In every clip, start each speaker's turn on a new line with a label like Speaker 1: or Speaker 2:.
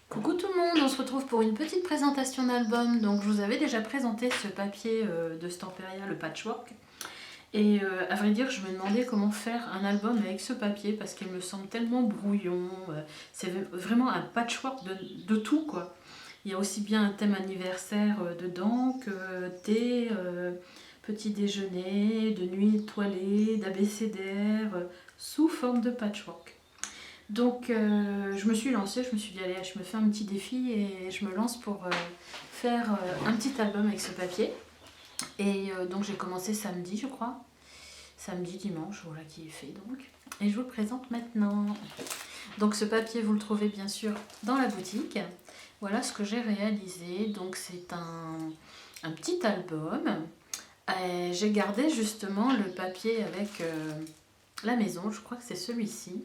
Speaker 1: Coucou tout le monde, on se retrouve pour une petite présentation d'album. Donc je vous avais déjà présenté ce papier de Stamperia, le patchwork. Et à vrai dire, je me demandais comment faire un album avec ce papier parce qu'il me semble tellement brouillon. C'est vraiment un patchwork de tout quoi. Il y a aussi bien un thème anniversaire dedans que thé, petit déjeuner, de nuit étoilée, d'abécédaire, sous forme de patchwork. Donc je me suis lancée, je me suis dit allez, je me fais un petit défi et je me lance pour faire un petit album avec ce papier. Et donc j'ai commencé samedi je crois, samedi, dimanche, voilà qui est fait donc. Et je vous le présente maintenant. Donc ce papier vous le trouvez bien sûr dans la boutique. Voilà ce que j'ai réalisé, donc c'est un petit album. J'ai gardé justement le papier avec la maison, je crois que c'est celui-ci.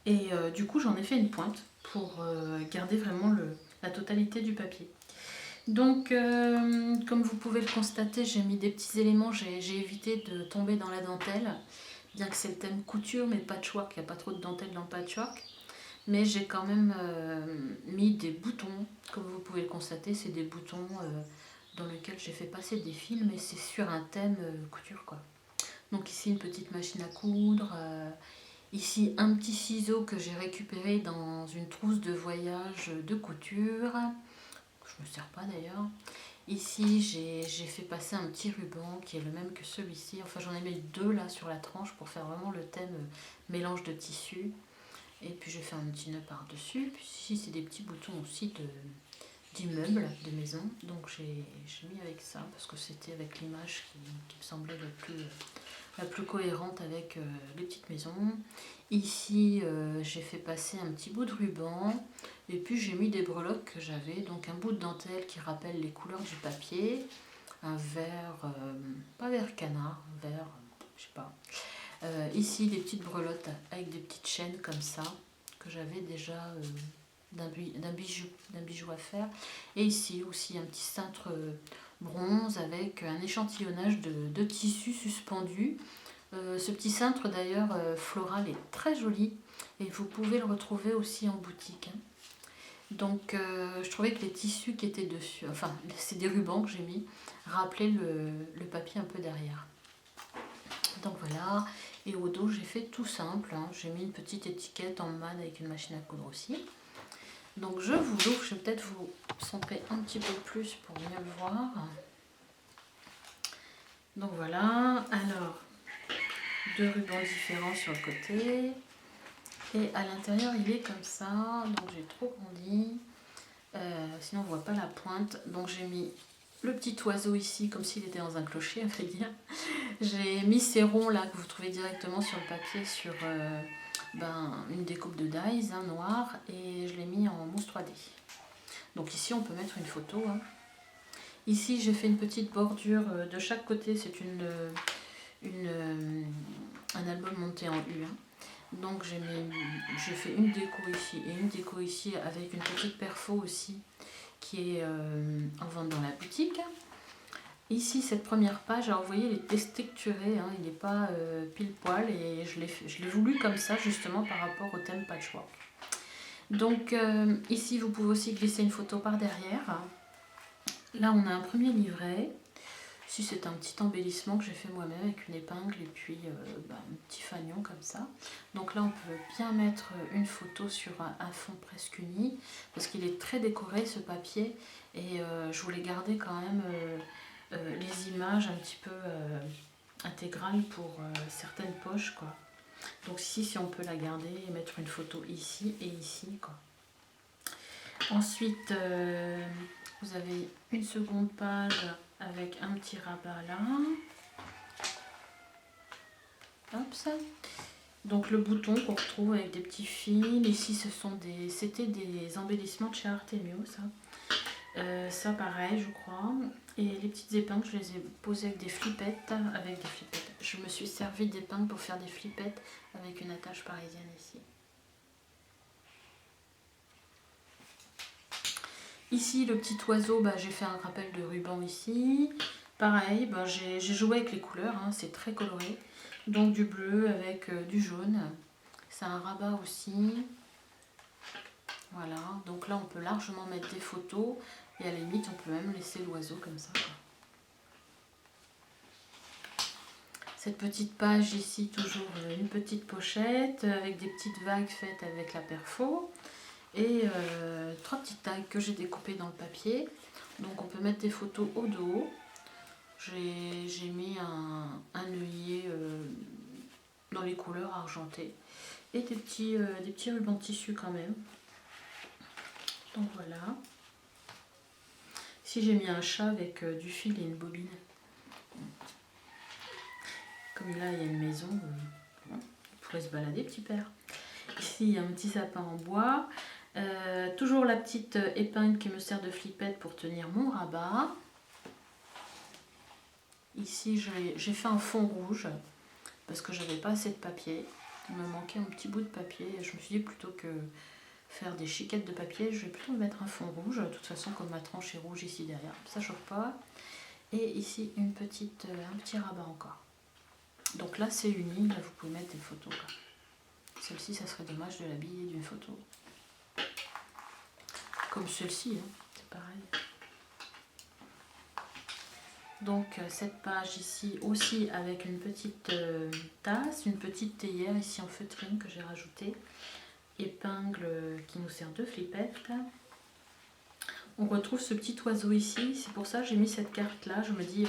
Speaker 1: Et du coup, j'en ai fait une pointe pour garder vraiment la totalité du papier. Donc, comme vous pouvez le constater, j'ai mis des petits éléments. J'ai évité de tomber dans la dentelle, bien que c'est le thème couture, mais patchwork, il n'y a pas trop de dentelle dans le patchwork. Mais j'ai quand même mis des boutons. Comme vous pouvez le constater, c'est des boutons dans lesquels j'ai fait passer des fils, mais c'est sur un thème couture, quoi. Donc ici, une petite machine à coudre. Ici, un petit ciseau que j'ai récupéré dans une trousse de voyage de couture. Je ne me sers pas d'ailleurs. Ici, j'ai fait passer un petit ruban qui est le même que celui-ci. Enfin, j'en ai mis deux là sur la tranche pour faire vraiment le thème mélange de tissus. Et puis, j'ai fait un petit nœud par-dessus. Puis ici, c'est des petits boutons aussi d'immeubles, de maison. Donc, j'ai mis avec ça parce que c'était avec l'image qui me semblait la plus cohérente avec les petites maisons. Ici, j'ai fait passer un petit bout de ruban et puis j'ai mis des breloques que j'avais, donc un bout de dentelle qui rappelle les couleurs du papier, un vert, pas vert canard, vert, je sais pas. Ici, des petites brelottes avec des petites chaînes comme ça que j'avais déjà d'un bijou à faire. Et ici aussi un petit cintre bronze avec un échantillonnage de tissus suspendus. Ce petit cintre d'ailleurs floral est très joli et vous pouvez le retrouver aussi en boutique. Donc je trouvais que les tissus qui étaient dessus, enfin c'est des rubans que j'ai mis, rappelaient le papier un peu derrière. Donc voilà, et au dos j'ai fait tout simple, hein. J'ai mis une petite étiquette en manne avec une machine à coudre aussi. Donc je vous l'ouvre, je vais peut-être vous centrer un petit peu plus pour mieux le voir. Donc voilà, alors deux rubans différents sur le côté. Et à l'intérieur, il est comme ça. Donc j'ai trop grandi. Sinon, on ne voit pas la pointe. Donc j'ai mis le petit oiseau ici, comme s'il était dans un clocher, à vrai dire. J'ai mis ces ronds là que vous trouvez directement sur le papier sur une découpe de dies noir. Et je l'ai mis en mousse 3D. Donc ici, on peut mettre une photo. Hein. Ici, j'ai fait une petite bordure de chaque côté. C'est un album monté en U. Hein. Donc j'ai fait une déco ici et une déco ici avec une petite perfo aussi qui est en vente dans la boutique. Ici cette première page, alors vous voyez il est déstructuré, hein, il n'est pas pile poil et je l'ai voulu comme ça justement par rapport au thème patchwork. Donc ici vous pouvez aussi glisser une photo par derrière. Là on a un premier livret. Ici c'est un petit embellissement que j'ai fait moi-même avec une épingle et puis un petit fanion comme ça. Donc là on peut bien mettre une photo sur un fond presque uni parce qu'il est très décoré ce papier et je voulais garder quand même les images un petit peu intégrales pour certaines poches quoi. Donc ici si on peut la garder et mettre une photo ici et ici quoi. Ensuite vous avez une seconde page avec un petit rabat là. Hop ça. Donc le bouton qu'on retrouve avec des petits fils. Ici c'était des embellissements de chez Artemio ça. Ça pareil je crois. Et les petites épingles je les ai posées avec des flippettes. Je me suis servi d'épingles pour faire des flippettes avec une attache parisienne ici. Ici le petit oiseau, j'ai fait un rappel de ruban ici. Pareil, j'ai joué avec les couleurs, hein, c'est très coloré. Donc du bleu avec du jaune. C'est un rabat aussi. Voilà, donc là on peut largement mettre des photos et à la limite on peut même laisser l'oiseau comme ça, quoi. Cette petite page ici, toujours une petite pochette avec des petites vagues faites avec la perfo et 3 petites tags que j'ai découpées dans le papier. Donc on peut mettre des photos au dos. J'ai mis un œillet dans les couleurs argentées et des petits rubans de tissu quand même. Donc voilà. Ici j'ai mis un chat avec du fil et une bobine. Comme là il y a une maison, il pourrait se balader petit père. Ici il y a un petit sapin en bois. Toujours la petite épingle qui me sert de flippette pour tenir mon rabat. Ici j'ai fait un fond rouge parce que j'avais pas assez de papier. Il me manquait un petit bout de papier et je me suis dit plutôt que faire des chiquettes de papier, je vais plutôt mettre un fond rouge. De toute façon comme ma tranche est rouge ici derrière, ça chauffe pas. Et ici un petit rabat encore. Donc là c'est uni, là vous pouvez mettre des photos. Celle-ci ça serait dommage de l'habiller d'une photo. Comme celle-ci, hein, c'est pareil. Donc cette page ici aussi avec une petite tasse, une petite théière ici en feutrine que j'ai rajouté, épingle qui nous sert de flippette. On retrouve ce petit oiseau ici, c'est pour ça que j'ai mis cette carte là, je me dis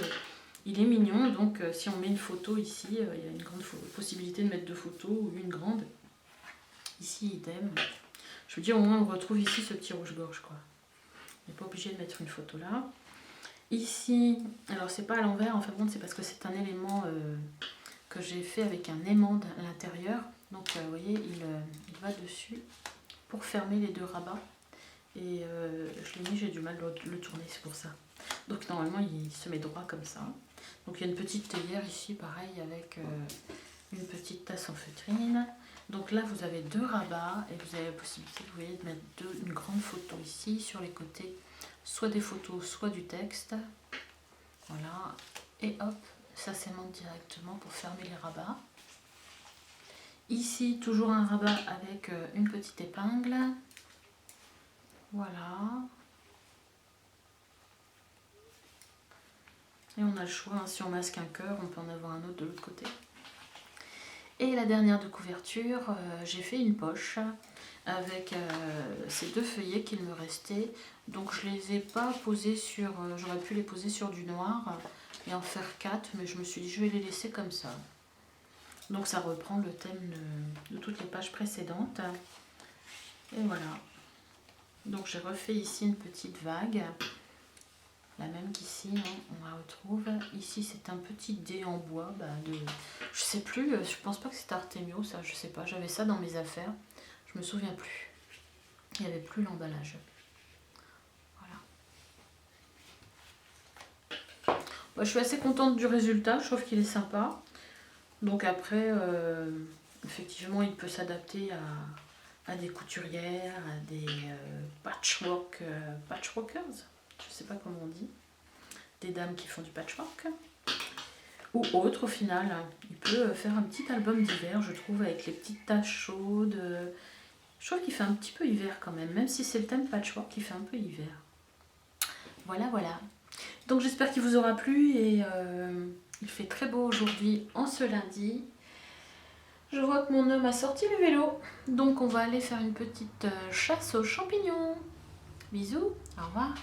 Speaker 1: il est mignon, donc si on met une photo ici, il y a une grande possibilité de mettre 2 photos ou une grande. Ici idem. Je me dis au moins on retrouve ici ce petit rouge-gorge quoi. On n'est pas obligé de mettre une photo là. Ici, alors c'est pas à l'envers, en fait c'est parce que c'est un élément que j'ai fait avec un aimant à l'intérieur. Donc vous voyez, il va dessus pour fermer les 2 rabats. Et je l'ai mis, j'ai du mal de le tourner, c'est pour ça. Donc normalement il se met droit comme ça. Donc il y a une petite théière ici, pareil, avec une petite tasse en feutrine. Donc là vous avez 2 rabats et vous avez la possibilité, vous voyez, de mettre une grande photo ici sur les côtés. Soit des photos, soit du texte. Voilà. Et hop, ça s'aimante directement pour fermer les rabats. Ici, toujours un rabat avec une petite épingle. Voilà. Et on a le choix, hein, si on masque un cœur, on peut en avoir un autre de l'autre côté. Et la dernière de couverture, j'ai fait une poche avec ces 2 feuillets qu'il me restait. Donc je les ai pas posés sur, j'aurais pu les poser sur du noir et en faire 4, mais je me suis dit je vais les laisser comme ça. Donc ça reprend le thème de toutes les pages précédentes. Et voilà. Donc j'ai refait ici une petite vague, la même qu'ici, hein, on la retrouve. Ici c'est un petit dé en bois, je sais plus, je pense pas que c'est Artemio, ça, je sais pas, j'avais ça dans mes affaires, je me souviens plus. Il n'y avait plus l'emballage. Voilà. Bah, je suis assez contente du résultat, je trouve qu'il est sympa. Donc après, effectivement, il peut s'adapter à des couturières, à des patchworkers, je sais pas comment on dit, des dames qui font du patchwork, ou autre au final. Il peut faire un petit album d'hiver, je trouve, avec les petites taches chaudes. Je trouve qu'il fait un petit peu hiver quand même si c'est le thème patchwork, il fait un peu hiver. Voilà, voilà. Donc j'espère qu'il vous aura plu et il fait très beau aujourd'hui en ce lundi. Je vois que mon homme a sorti le vélo, donc on va aller faire une petite chasse aux champignons. Bisous, au revoir.